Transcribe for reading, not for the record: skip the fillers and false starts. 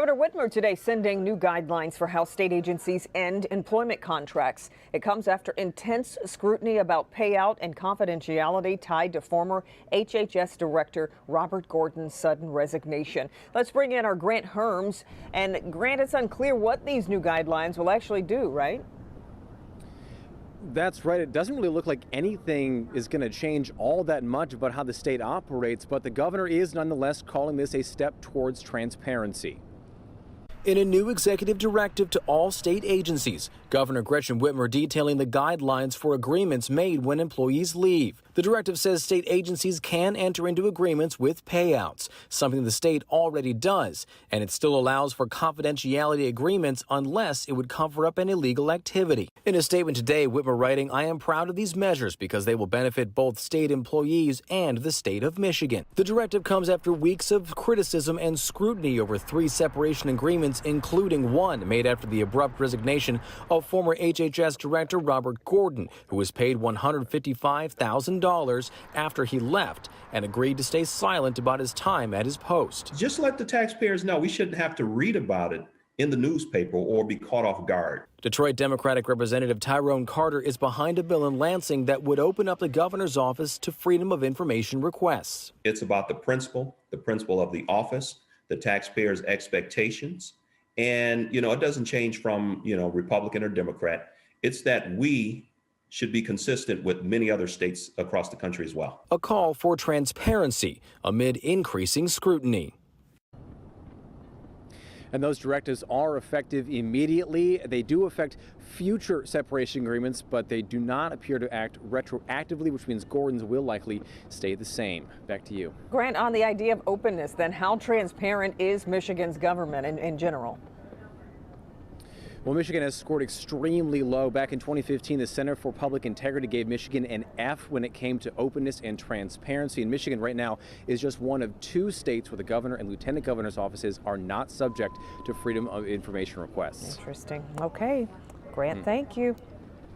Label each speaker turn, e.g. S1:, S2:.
S1: Governor Whitmer today sending new guidelines for how state agencies end employment contracts. It comes after intense scrutiny about payout and confidentiality tied to former HHS Director Robert Gordon's sudden resignation. Let's bring in our Grant Herms. And Grant, it's unclear what these new guidelines will actually do, right?
S2: That's right. It doesn't really look like anything is going to change all that much about how the state operates, but the governor is nonetheless calling this a step towards transparency.
S3: In a new executive directive to all state agencies, Governor Gretchen Whitmer detailing the guidelines for agreements made when employees leave. The directive says state agencies can enter into agreements with payouts, something the state already does, and it still allows for confidentiality agreements unless it would cover up an illegal activity. In a statement today, Whitmer writing, "I am proud of these measures because they will benefit both state employees and the state of Michigan." The directive comes after weeks of criticism and scrutiny over 3 separation agreements, including one made after the abrupt resignation of former HHS Director Robert Gordon, who was paid $155,000 after he left and agreed to stay silent about his time at his post.
S4: Just let the taxpayers know. We shouldn't have to read about it in the newspaper or be caught off guard.
S3: Detroit Democratic Representative Tyrone Carter is behind a bill in Lansing that would open up the governor's office to freedom of information requests.
S4: It's about the principle of the office, the taxpayers' expectations. And, it doesn't change from, Republican or Democrat. It's that we should be consistent with many other states across the country as well.
S3: A call for transparency amid increasing scrutiny.
S2: And those directives are effective immediately. They do affect future separation agreements, but they do not appear to act retroactively, which means Gordon's will likely stay the same. Back to you.
S1: Grant, on the idea of openness, then how transparent is Michigan's government in general?
S2: Well, Michigan has scored extremely low. Back in 2015, the Center for Public Integrity gave Michigan an F when it came to openness and transparency. And Michigan right now is just one of 2 states where the governor and lieutenant governor's offices are not subject to freedom of information requests.
S1: Interesting. Okay. Grant, thank you.